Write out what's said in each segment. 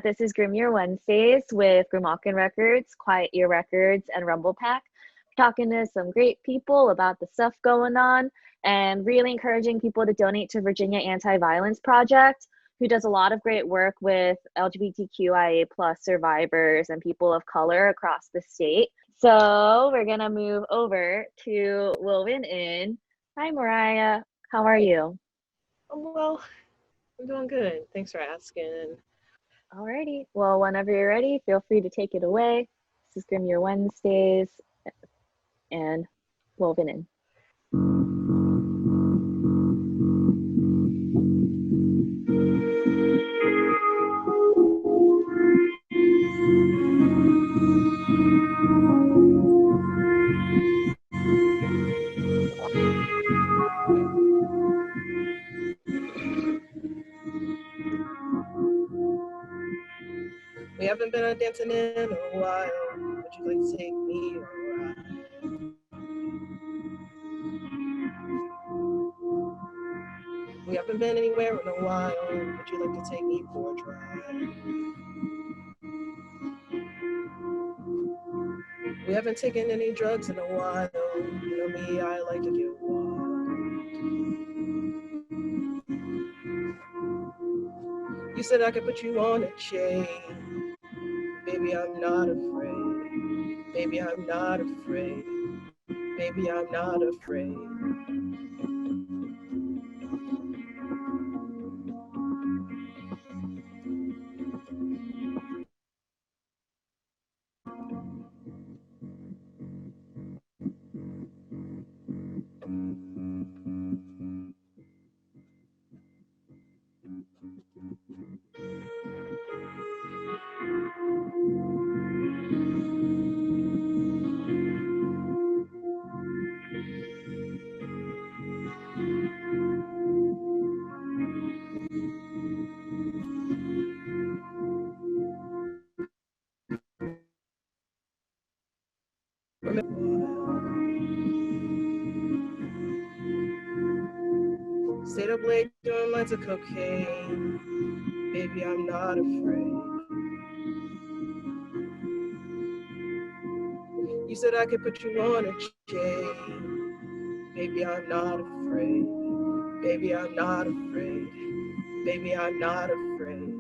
This is Grimalkin Wednesdays with Grimalkin Records, Quiet Ear Records, and rumblepak. Talking to some great people about the stuff going on and really encouraging people to donate to Virginia Anti-Violence Project, who does a lot of great work with LGBTQIA plus survivors and people of color across the state. So we're gonna move over to Wilvin in. Hi, Mariah. How are you? Well, I'm doing good. Thanks for asking. Alrighty. Well, whenever you're ready, feel free to take it away. This is Grimalkin Wednesdays and Woven In. We haven't been dancing in a while. Would you like to take me a ride? We haven't been anywhere in a while. Would you like to take me for a drive? We haven't taken any drugs in a while. You know me, I like to get wild. You said I could put you on a chain. Baby, I'm not afraid. Baby, I'm not afraid. Baby, I'm not afraid. Stayed up late doing lines of cocaine. Baby, I'm not afraid. You said I could put you on a chain. Baby, I'm not afraid. Baby, I'm not afraid. Baby, I'm not afraid.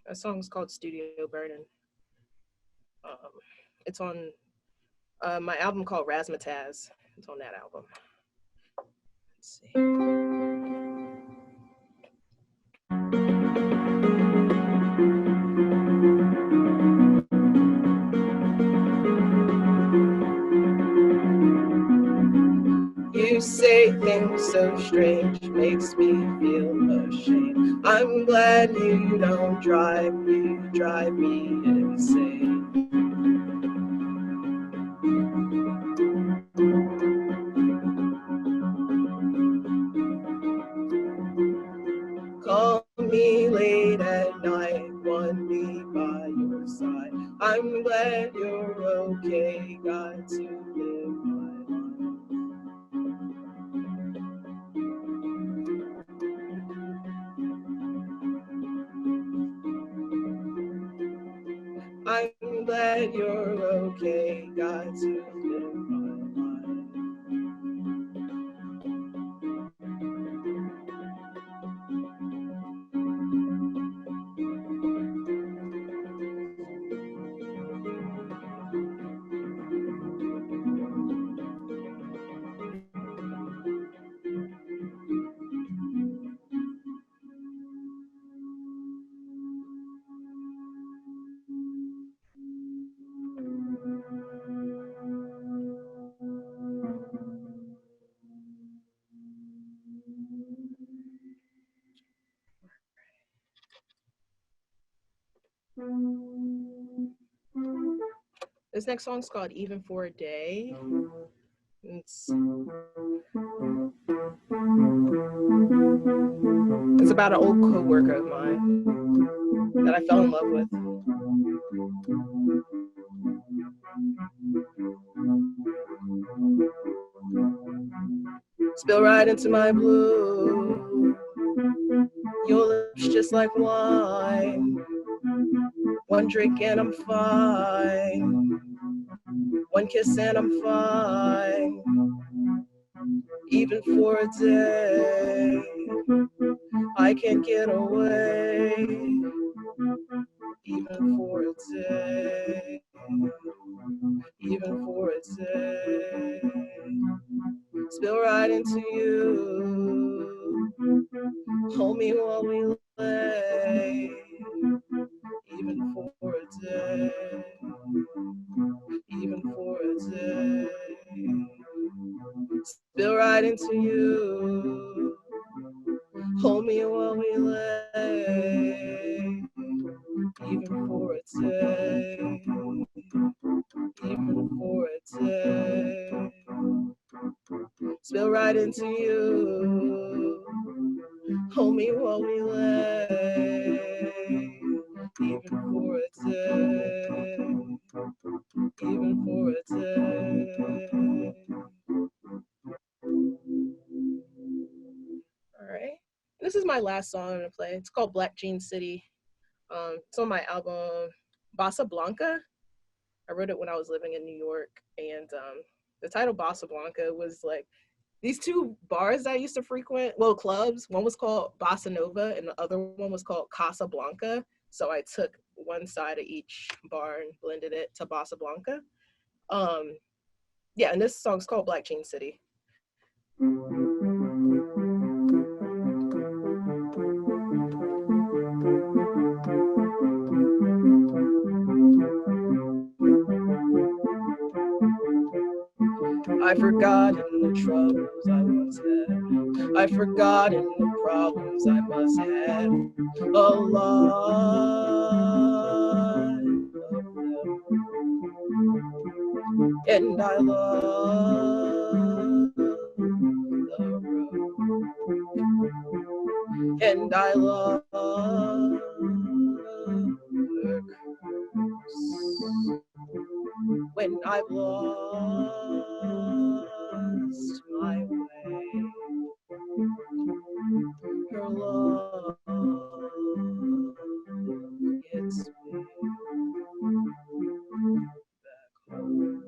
That song's called Studio Burning. It's on my album called Razzmatazz. It's on that album. Let's see. You say things so strange, makes me feel ashamed. I'm glad you don't drive me insane. Call me late at night, want me by your side. I'm glad you're okay, got to live my life. I'm glad you're okay, got to live my life. This next song's called Even for a Day. It's about an old co-worker of mine that I fell in love with. Spill right into my blue. Your lips just like wine. One drink and I'm fine. One kiss and I'm fine. Even for a day, I can't get away. Even for a day, even for a day. Spill right into you. Hold me while we lay. Even for a day, even for a day. Spill right into you. Hold me while we lay. Even for a day, even for a day. Spill right into you. Hold me while we lay. Even for a day, even for a day. All right. This is my last song I'm gonna play. It's called Black Jean City. It's on my album Bossa Blanca. I wrote it when I was living in New York, and the title Bossa Blanca was like these two bars that I used to frequent, well, clubs. One was called Bossa Nova, and the other one was called Casa Blanca. So I took one side of each bar and blended it to Bossa Blanca. Yeah, and this song's called Black Jean City. I've forgotten the troubles I once had. I've forgotten the problems I must have. A lot of them. And I love the road. And I love the cruise. When I've lost my way, her love gets me back home.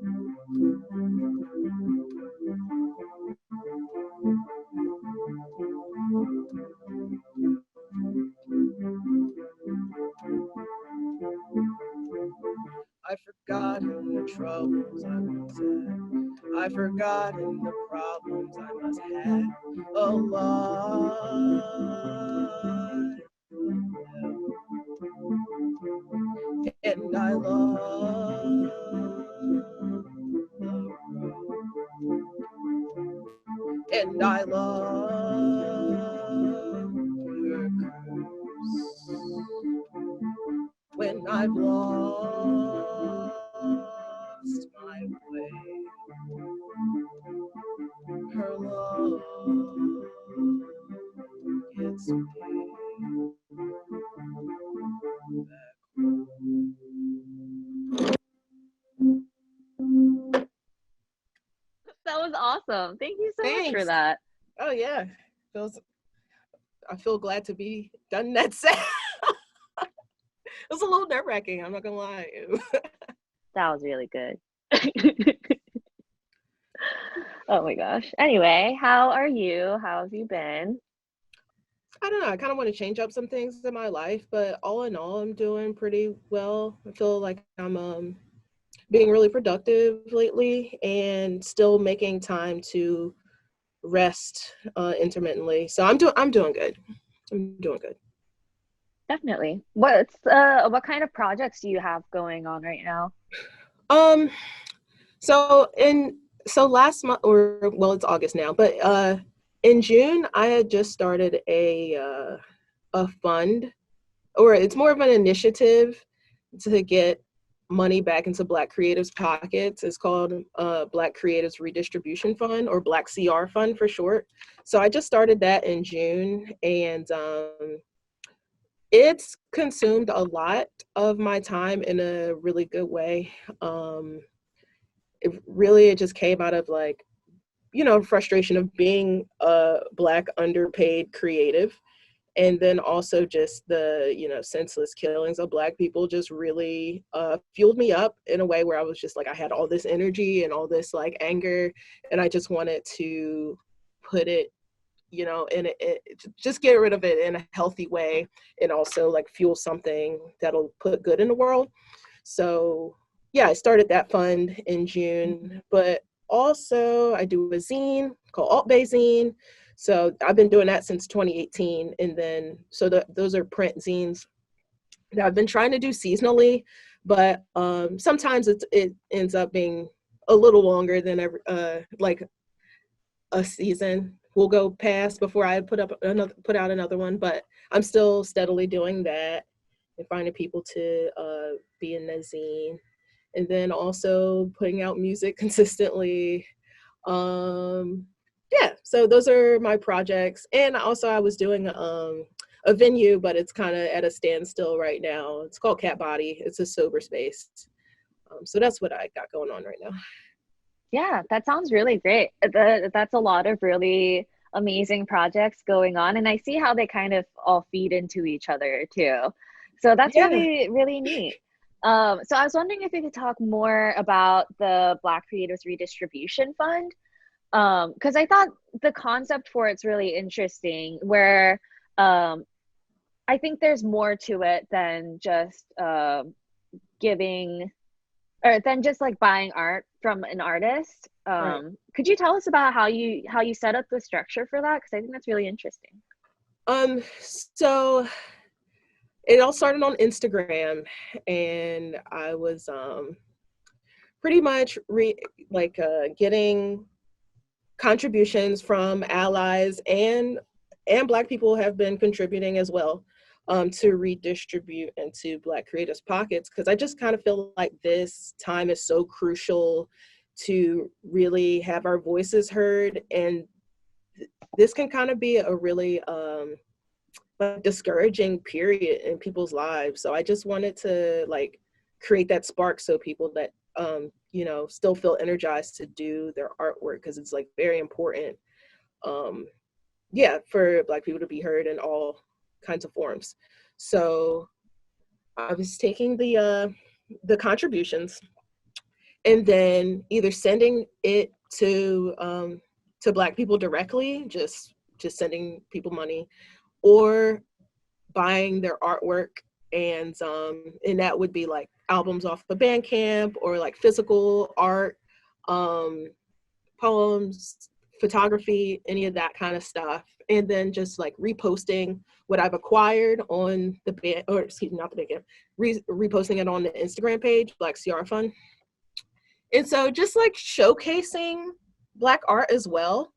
I've forgotten the troubles I once had. I've forgotten the problems I must have. A lot of them. And I love the road. And I love her cruise. When I've lost my way, her love gets me back home. That was awesome. Thank you so much for Thanks. that. Oh yeah, I feel glad to be done that set. It was a little nerve-wracking, I'm not gonna lie. That was really good. Oh my gosh. Anyway, how are you? How have you been? I don't know, I kind of want to change up some things in my life, but all in all, I'm doing pretty well. I feel like I'm being really productive lately and still making time to rest intermittently. So I'm doing good. I'm doing good. Definitely. What kind of projects do you have going on right now? So last month, or well, it's August now, but in June I had just started a fund, or it's more of an initiative to get money back into Black creatives' pockets. It's called Black Creatives Redistribution Fund, or Black CR Fund for short. So I just started that in June, and it's consumed a lot of my time in a really good way. It just came out of like, frustration of being a Black underpaid creative. And then also just the, senseless killings of Black people just really fueled me up in a way where I was just like, I had all this energy and all this like anger, and I just wanted to put it, just get rid of it in a healthy way, and also like fuel something that'll put good in the world. So yeah, I started that fund in June, but also I do a zine called Alt Bay Zine. So I've been doing that since 2018. And then, those are print zines that I've been trying to do seasonally, but sometimes it ends up being a little longer than like a season will go past before I put out another one, but I'm still steadily doing that and finding people to be in the zine. And then also putting out music consistently. Yeah, so those are my projects. And also I was doing a venue, but it's kind of at a standstill right now. It's called Cat Body. It's a sober space. So that's what I got going on right now. Yeah, that sounds really great. That's a lot of really amazing projects going on, and I see how they kind of all feed into each other too. So that's Yeah. really, really neat. So I was wondering if you could talk more about the Black Creatives Redistribution Fund, because I thought the concept for it's really interesting, where I think there's more to it than just giving, or than just like buying art from an artist. Right. Could you tell us about how you set up the structure for that? Because I think that's really interesting. So it all started on Instagram, and I was pretty much getting contributions from allies, and Black people have been contributing as well, to redistribute into Black creatives' pockets, because I just kind of feel like this time is so crucial to really have our voices heard, and this can kind of be a really discouraging period in people's lives. So I just wanted to like create that spark so people that still feel energized to do their artwork, because it's like very important for Black people to be heard in all kinds of forms. So I was taking the contributions and then either sending it to Black people directly, just sending people money, or buying their artwork, and that would be like albums off the Bandcamp, or like physical art, poems, photography, any of that kind of stuff, and then just like reposting what I've acquired on the band, or excuse me, not the Bandcamp, reposting it on the Instagram page, Black CR Fund. And so just like showcasing Black art as well.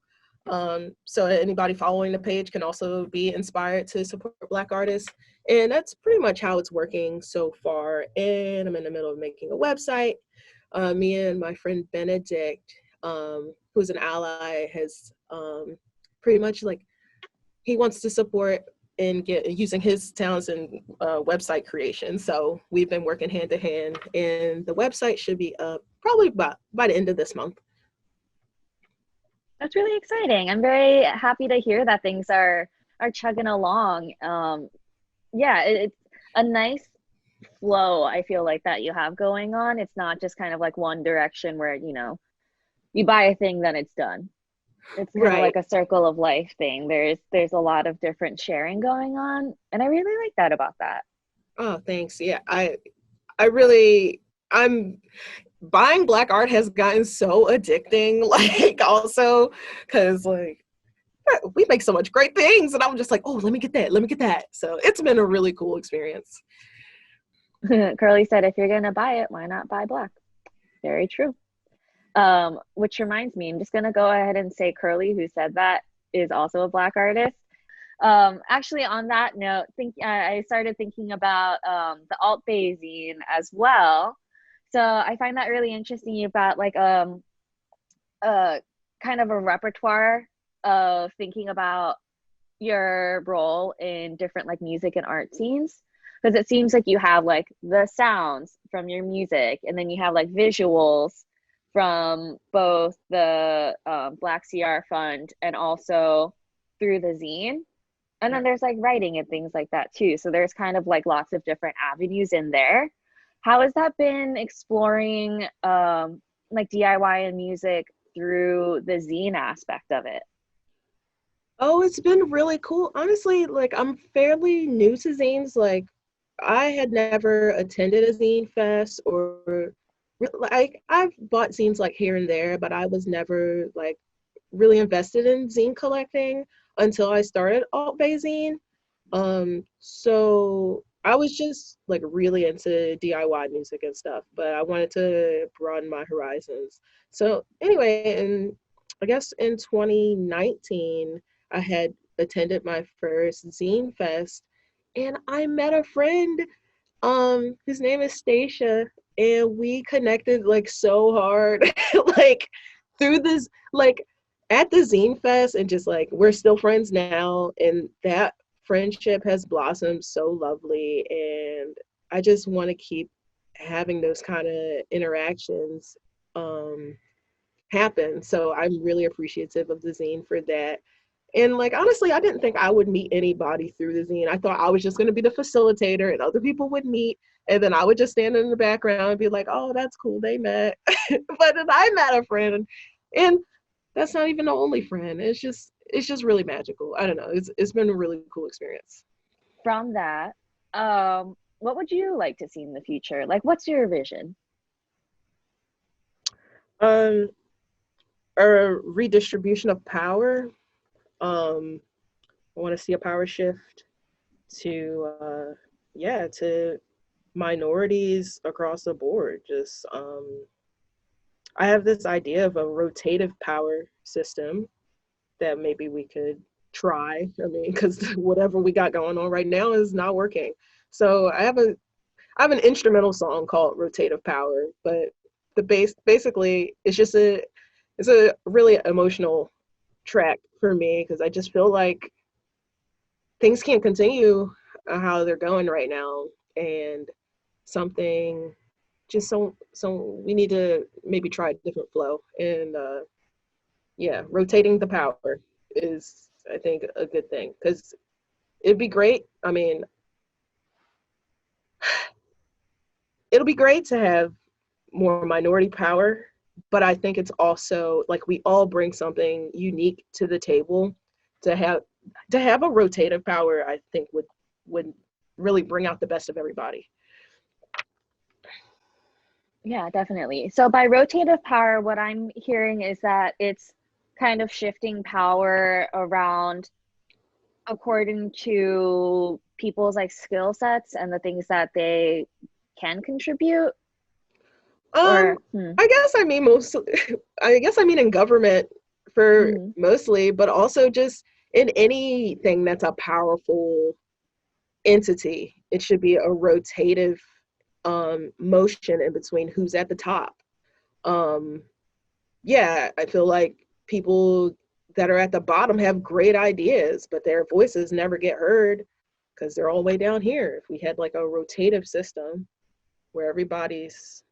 So anybody following the page can also be inspired to support Black artists. And that's pretty much how it's working so far. And I'm in the middle of making a website. Me and my friend Benedict, who's an ally, has pretty much like, he wants to support and using his talents in website creation. So we've been working hand to hand, and the website should be up probably by the end of this month. That's really exciting. I'm very happy to hear that things are chugging along. It's a nice flow, I feel like, that you have going on. It's not just kind of like one direction where, you buy a thing, then it's done. It's kind of like a circle of life thing. There's a lot of different sharing going on, and I really like that about that. Oh, thanks. Yeah, I'm buying Black art has gotten so addicting, like also because like we make so much great things, and I'm just like, oh, let me get that. So it's been a really cool experience. Curly said, if you're gonna buy it, why not buy Black? Very true. Which reminds me, I'm just gonna go ahead and say Curly, who said that, is also a Black artist. Actually, on that note, I started thinking about the alt zine as well. So I find that really interesting. You've got like a kind of a repertoire of thinking about your role in different like music and art scenes, because it seems like you have like the sounds from your music, and then you have like visuals from both the Black CR Fund and also through the zine. And then there's like writing and things like that too. So there's kind of like lots of different avenues in there. How has that been exploring like DIY and music through the zine aspect of it? Oh, it's been really cool. Honestly, like I'm fairly new to zines. Like I had never attended a zine fest or like I've bought zines like here and there, but I was never like really invested in zine collecting until I started Alt Zine. So I was just like really into DIY music and stuff, but I wanted to broaden my horizons. So anyway, and I guess in 2019, I had attended my first zine fest and I met a friend. His name is Stacia, and we connected like so hard, like through this, like at the zine fest, and just like we're still friends now, and that friendship has blossomed so lovely, and I just want to keep having those kind of interactions happen. So I'm really appreciative of the zine for that. And like honestly, I didn't think I would meet anybody through the zine. I thought I was just going to be the facilitator and other people would meet, and then I would just stand in the background and be like, oh, that's cool, they met. But then I met a friend, and that's not even the only friend. It's just really magical. I don't know. It's been a really cool experience. From that, what would you like to see in the future? Like, what's your vision? Um, a redistribution of power. Um, I want to see a power shift to yeah, to minorities across the board. Just I have this idea of a rotative power system that maybe we could try. I mean, because whatever we got going on right now is not working. So I have an instrumental song called Rotative Power, but the bass basically it's a really emotional track for me because I just feel like things can't continue how they're going right now, and something just so we need to maybe try a different flow, and yeah, rotating the power is I think a good thing because it'd be great. I mean, it'll be great to have more minority power, but I think it's also like we all bring something unique to the table. To have a rotative power, I think would really bring out the best of everybody. Yeah, definitely. So by rotative power, what I'm hearing is that it's kind of shifting power around according to people's like skill sets and the things that they can contribute, Um, or I guess I mean most. I guess I mean in government for mhm. mostly, but also just in anything that's a powerful entity. It should be a rotative motion in between who's at the top. Um, yeah, I feel like people that are at the bottom have great ideas, but their voices never get heard because they're all the way down here. If we had like a rotative system where everybody's,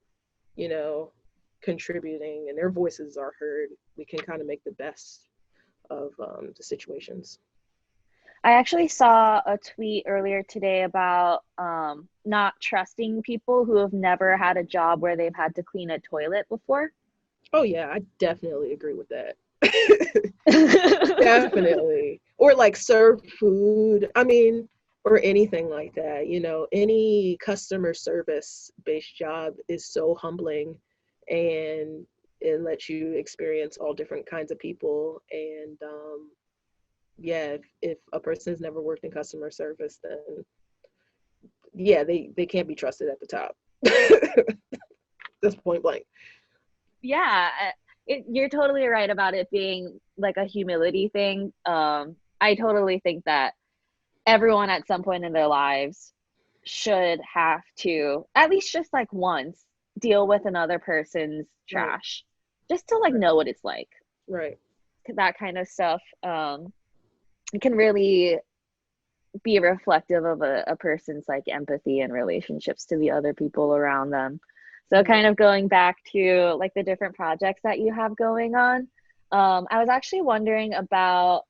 you know, contributing and their voices are heard, we can kind of make the best of the situations. I actually saw a tweet earlier today about not trusting people who have never had a job where they've had to clean a toilet before. Oh yeah, I definitely agree with that. Definitely. Or like serve food. I mean, or anything like that. You know, any customer service based job is so humbling, and it lets you experience all different kinds of people. And yeah, if a person has never worked in customer service, then yeah, they can't be trusted at the top. That's point blank. Yeah, you're totally right about it being like a humility thing. I I totally think that everyone at some point in their lives should have to, at least just like once, deal with another person's Right. trash, just to like Right. know what it's like. Right. That kind of stuff can really be reflective of a person's like empathy and relationships to the other people around them. So kind of going back to like the different projects that you have going on, I was actually wondering about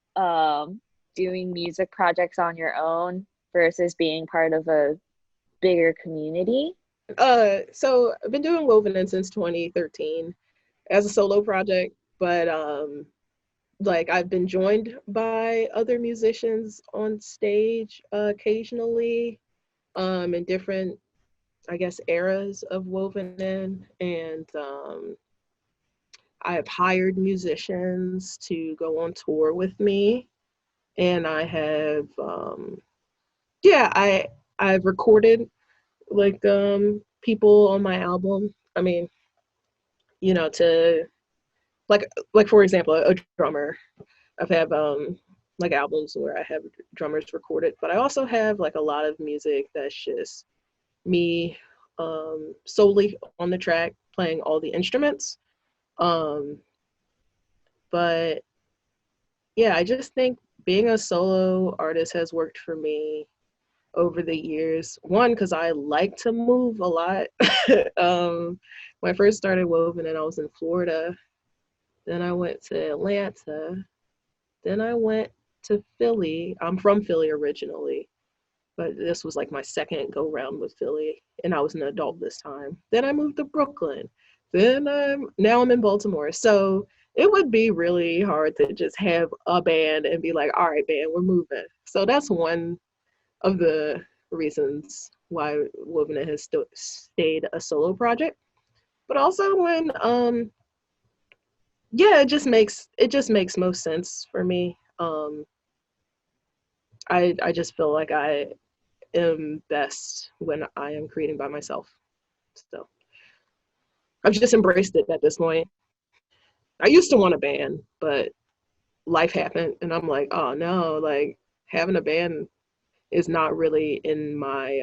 doing music projects on your own versus being part of a bigger community. So I've been doing Woven In since 2013 as a solo project, but like I've been joined by other musicians on stage occasionally, in different, I guess, eras of Woven In, and I have hired musicians to go on tour with me, and I have yeah, I've recorded like people on my album. I mean, you know, to like for example, a drummer. I've had like albums where I have drummers recorded, but I also have like a lot of music that's just me solely on the track playing all the instruments. Um, but yeah, I just think being a solo artist has worked for me over the years. One, because I like to move a lot. When I first started Woven and I was in Florida, then I went to Atlanta, then I went to Philly. I'm from Philly originally, but this was like my second go round with Philly, and I was an adult this time. Then I moved to Brooklyn. Then now I'm in Baltimore. So it would be really hard to just have a band and be like, all right, band, we're moving. So that's one of the reasons why Woven In has stayed a solo project. But also when yeah, it just makes most sense for me. I just feel like I am best when I am creating by myself. So I've just embraced it at this point. I used to want a band, but life happened and I'm like, oh no, like having a band is not really in my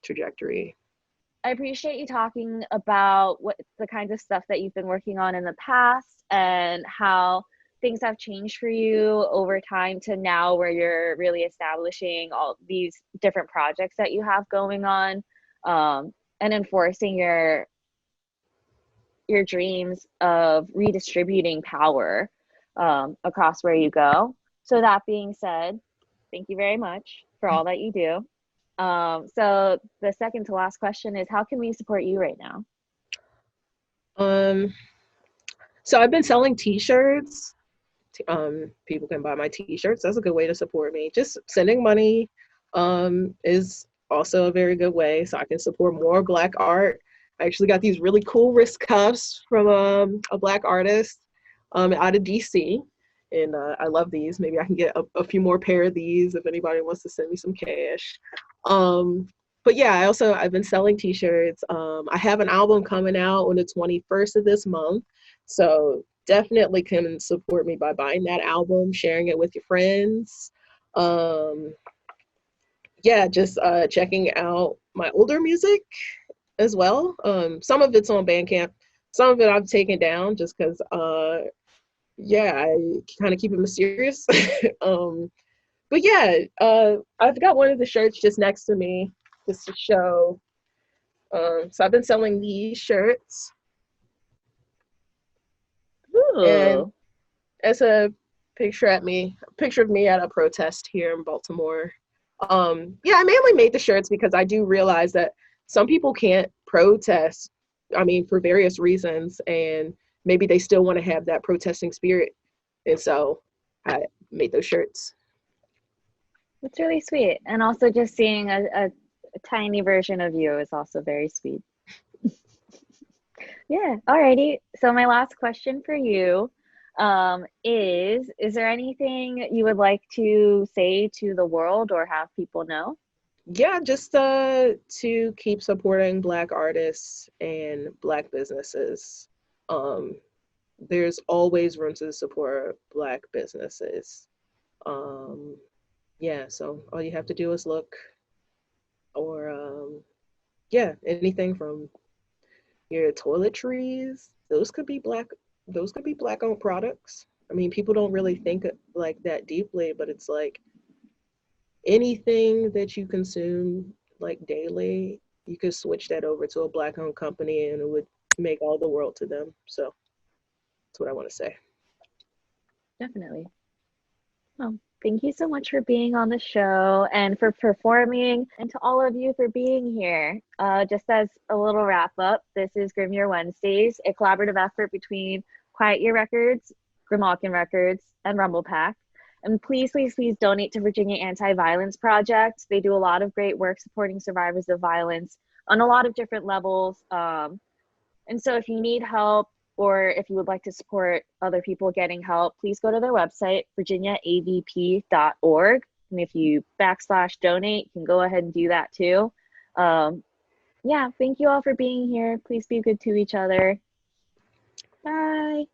trajectory. I appreciate you talking about what the kinds of stuff that you've been working on in the past and how things have changed for you over time to now where you're really establishing all these different projects that you have going on, and enforcing your dreams of redistributing power across where you go. So that being said, thank you very much for all that you do. So the second to last question is, how can we support you right now? Um, so I've been selling t-shirts. People can buy my t-shirts. That's a good way to support me. Just sending money is also a very good way, so I can support more Black art. I actually got these really cool wrist cuffs from a Black artist out of DC, and I love these. Maybe I can get a few more pair of these if anybody wants to send me some cash. But yeah, I've been selling t-shirts. I have an album coming out on the 21st of this month, so definitely can support me by buying that album, sharing it with your friends. Yeah, just checking out my older music as well. Some of it's on Bandcamp, some of it I've taken down just because, yeah, I kind of keep it mysterious. But yeah, I've got one of the shirts just next to me just to show. So I've been selling these shirts. And Ooh, as a picture of me at a protest here in Baltimore. Yeah, I mainly made the shirts because I do realize that some people can't protest, I mean, for various reasons, and maybe they still want to have that protesting spirit. And so I made those shirts. that's really sweet. And also just seeing a tiny version of you is also very sweet. Yeah, alrighty. So my last question for you is there anything you would like to say to the world or have people know? Yeah, just to keep supporting Black artists and Black businesses. Um, there's always room to support Black businesses. Yeah, so all you have to do is look, or yeah, anything from your toiletries. Those could be black owned products. I mean, people don't really think like that deeply, but it's like anything that you consume like daily, you could switch that over to a black owned company and it would make all the world to them. So that's what I want to say. Definitely. Oh, thank you so much for being on the show and for performing, and to all of you for being here. Just as a little wrap up, this is Grim Year Wednesdays, a collaborative effort between Quiet Year Records, Grimalkin Records, and rumblepak. And please, please, please donate to Virginia Anti-Violence Project. They do a lot of great work supporting survivors of violence on a lot of different levels. And so if you need help, or if you would like to support other people getting help, please go to their website, virginiaavp.org. And if you /donate, you can go ahead and do that too. Yeah, thank you all for being here. Please be good to each other. Bye.